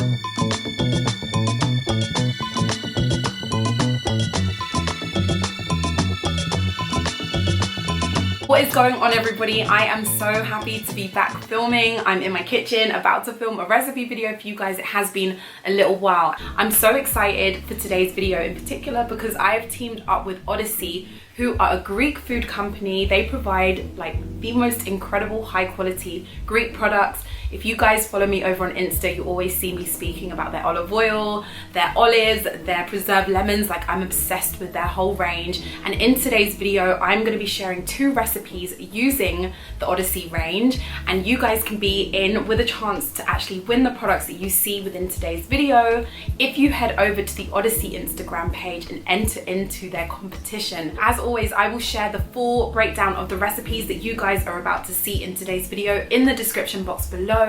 What is going on, everybody? I am so happy to be back filming. I'm in my kitchen about to film a recipe video for you guys. It has been a little while. I'm so excited for today's video in particular because I have teamed up with Odysea, who are a Greek food company. They provide like the most incredible high quality Greek products. If you guys follow me over on Insta, you always see me speaking about their olive oil, their olives, their preserved lemons. Like, I'm obsessed with their whole range. And in today's video, I'm gonna be sharing 2 recipes using the Odysea range. And you guys can be in with a chance to actually win the products that you see within today's video if you head over to the Odysea Instagram page and enter into their competition. As always, I will share the full breakdown of the recipes that you guys are about to see in today's video in the description box below.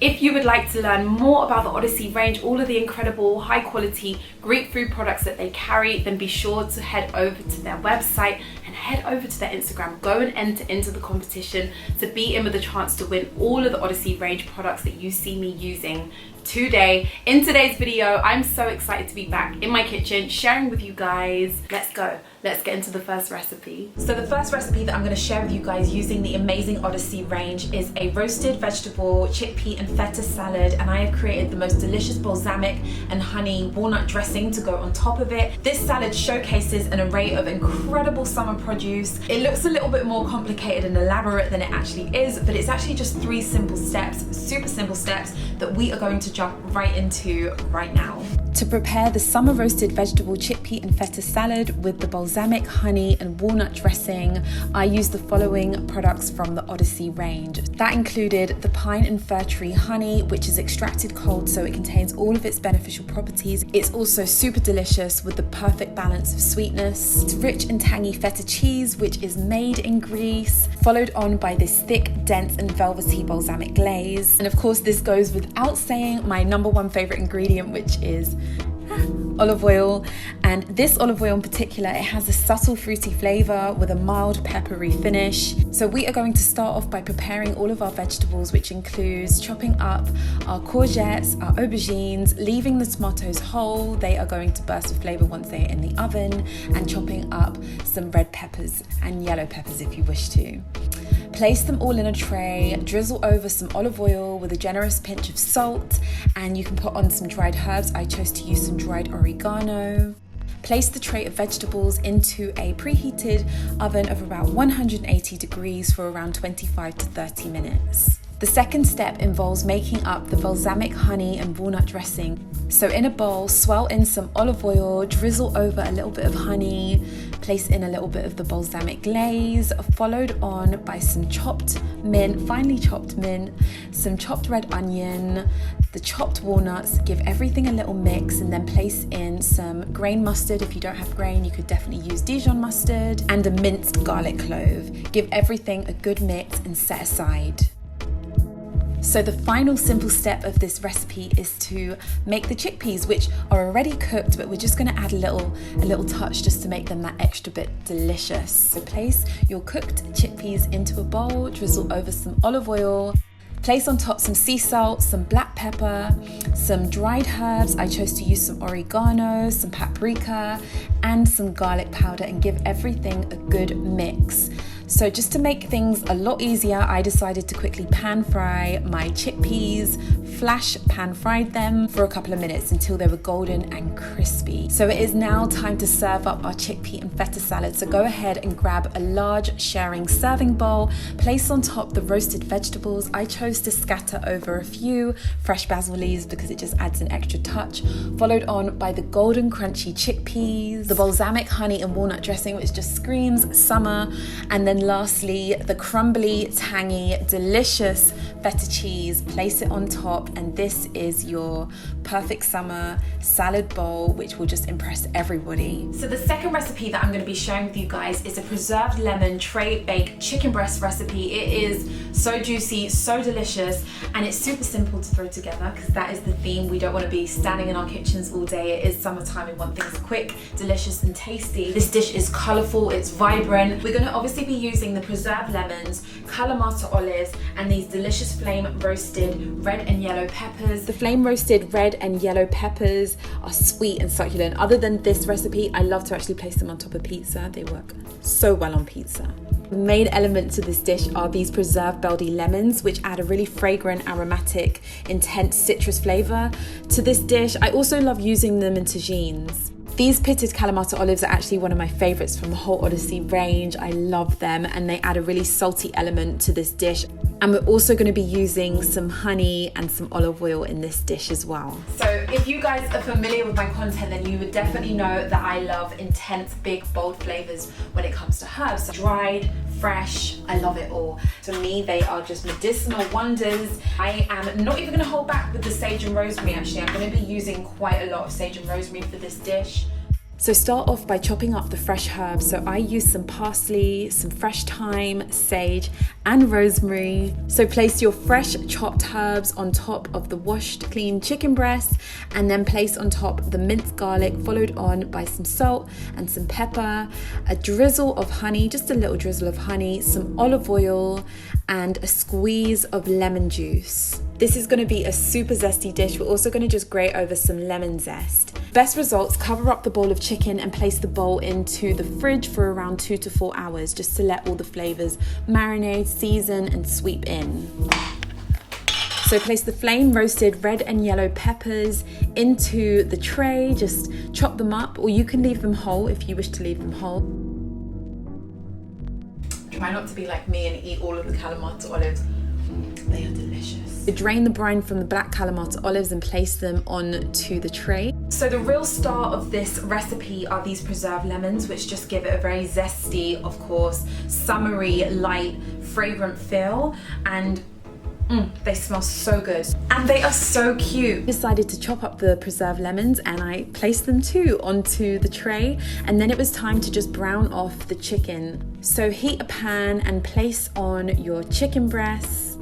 If you would like to learn more about the Odysea range, all of the incredible high quality Greek food products that they carry, then be sure to head over to their website and head over to their Instagram. Go and enter into the competition to be in with a chance to win all of the Odysea range products that you see me using today. In today's video, I'm so excited to be back in my kitchen sharing with you guys. Let's go. Let's get into the first recipe. So the first recipe that I'm going to share with you guys using the amazing Odysea range is a roasted vegetable chickpea and feta salad, and I have created the most delicious balsamic and honey walnut dressing to go on top of it. This salad showcases an array of incredible summer produce. It looks a little bit more complicated and elaborate than it actually is, but it's actually just 3 simple steps, super simple steps that we are going to jump right into right now. To prepare the summer roasted vegetable chickpea and feta salad with the balsamic, honey and walnut dressing, I used the following products from the Odysea range. That included the pine and fir tree honey, which is extracted cold so it contains all of its beneficial properties. It's also super delicious with the perfect balance of sweetness. It's rich and tangy feta cheese, which is made in Greece, followed on by this thick, dense and velvety balsamic glaze. And of course, this goes without saying my #1 favorite ingredient, which is olive oil. And this olive oil in particular, it has a subtle fruity flavor with a mild peppery finish. So we are going to start off by preparing all of our vegetables, which includes chopping up our courgettes, our aubergines, leaving the tomatoes whole. They are going to burst with flavor once they are in the oven, and chopping up some red peppers and yellow peppers if you wish to. Place them all in a tray, drizzle over some olive oil with a generous pinch of salt, and you can put on some dried herbs. I chose to use some dried oregano. Place the tray of vegetables into a preheated oven of about 180 degrees for around 25 to 30 minutes. The second step involves making up the balsamic, honey and walnut dressing. So in a bowl, swirl in some olive oil, drizzle over a little bit of honey, place in a little bit of the balsamic glaze, followed on by some chopped mint, finely chopped mint, some chopped red onion, the chopped walnuts. Give everything a little mix, and then place in some grain mustard. If you don't have grain, you could definitely use Dijon mustard, and a minced garlic clove. Give everything a good mix and set aside. So the final simple step of this recipe is to make the chickpeas, which are already cooked, but we're just going to add a little touch just to make them that extra bit delicious. So place your cooked chickpeas into a bowl, drizzle over some olive oil, place on top some sea salt, some black pepper, some dried herbs. I chose to use some oregano, some paprika, and some garlic powder, and give everything a good mix. So just to make things a lot easier, I decided to quickly pan fry my chickpeas, flash pan fried them for a couple of minutes until they were golden and crispy. So it is now time to serve up our chickpea and feta salad. So go ahead and grab a large sharing serving bowl, place on top the roasted vegetables. I chose to scatter over a few fresh basil leaves because it just adds an extra touch, followed on by the golden crunchy chickpeas, the balsamic, honey and walnut dressing, which just screams summer, and then lastly the crumbly, tangy, delicious feta cheese. Place it on top, and this is your perfect summer salad bowl, which will just impress everybody. So the second recipe that I'm going to be sharing with you guys is a preserved lemon tray bake chicken breast recipe. It is so juicy, so delicious, and it's super simple to throw together because that is the theme. We don't want to be standing in our kitchens all day. It is summertime. We want things quick, delicious and tasty. This dish is colorful, it's vibrant. We're going to obviously be using the preserved lemons, Kalamata olives, and these delicious flame roasted red and yellow yellow peppers. The flame roasted red and yellow peppers are sweet and succulent. Other than this recipe, I love to actually place them on top of pizza. They work so well on pizza. The main element to this dish are these preserved Baldy lemons, which add a really fragrant, aromatic, intense citrus flavor to this dish. I also love using them in tagines. These pitted Kalamata olives are actually one of my favorites from the whole Odysea range. I love them and they add a really salty element to this dish. And we're also going to be using some honey and some olive oil in this dish as well. So if you guys are familiar with my content, then you would definitely know that I love intense, big, bold flavors when it comes to herbs. So dried, fresh, I love it all. To me, they are just medicinal wonders. I am not even going to hold back with the sage and rosemary. Actually, I'm going to be using quite a lot of sage and rosemary for this dish. So start off by chopping up the fresh herbs. So I use some parsley, some fresh thyme, sage, and rosemary. So place your fresh chopped herbs on top of the washed clean chicken breast, and then place on top the minced garlic, followed on by some salt and some pepper, a drizzle of honey, just a little drizzle of honey, some olive oil, and a squeeze of lemon juice. This is going to be a super zesty dish. We're also going to just grate over some lemon zest. Best results, cover up the bowl of chicken and place the bowl into the fridge for around 2 to 4 hours, just to let all the flavors marinate, season, and sweep in. So place the flame roasted red and yellow peppers into the tray, just chop them up, or you can leave them whole if you wish to leave them whole. Try not to be like me and eat all of the Kalamata olives. They are delicious. Drain the brine from the black Kalamata olives and place them onto the tray. So the real star of this recipe are these preserved lemons, which just give it a very zesty, of course, summery, light, fragrant feel, and they smell so good. And they are so cute. I decided to chop up the preserved lemons and I placed them too onto the tray, and then it was time to just brown off the chicken. So heat a pan and place on your chicken breasts.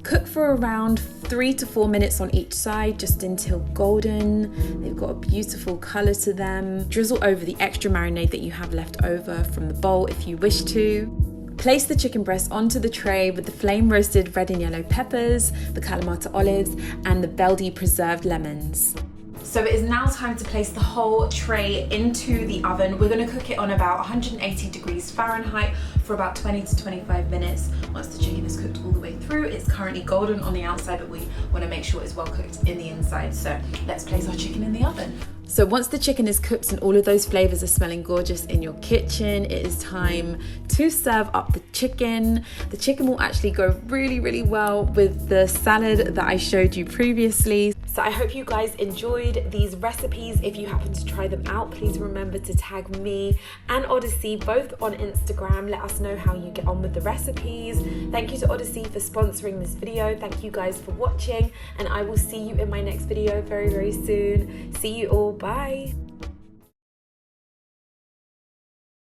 Cook for around 3 to 4 minutes on each side, just until golden. They've got a beautiful color to them. Drizzle over the extra marinade that you have left over from the bowl if you wish to. Place the chicken breast onto the tray with the flame roasted red and yellow peppers, the Kalamata olives, and the Baldy preserved lemons. So it is now time to place the whole tray into the oven. We're going to cook it on about 180 degrees Fahrenheit for about 20 to 25 minutes. Once the chicken is cooked all the way through, it's currently golden on the outside, but we want to make sure it's well cooked in the inside. So let's place our chicken in the oven. So once the chicken is cooked and all of those flavors are smelling gorgeous in your kitchen, it is time to serve up the chicken. The chicken will actually go really, really well with the salad that I showed you previously. So I hope you guys enjoyed these recipes. If you happen to try them out, please remember to tag me and Odysea both on Instagram. Let us know how you get on with the recipes. Thank you to Odysea for sponsoring this video. Thank you guys for watching, and I will see you in my next video very, very soon. See you all. Bye.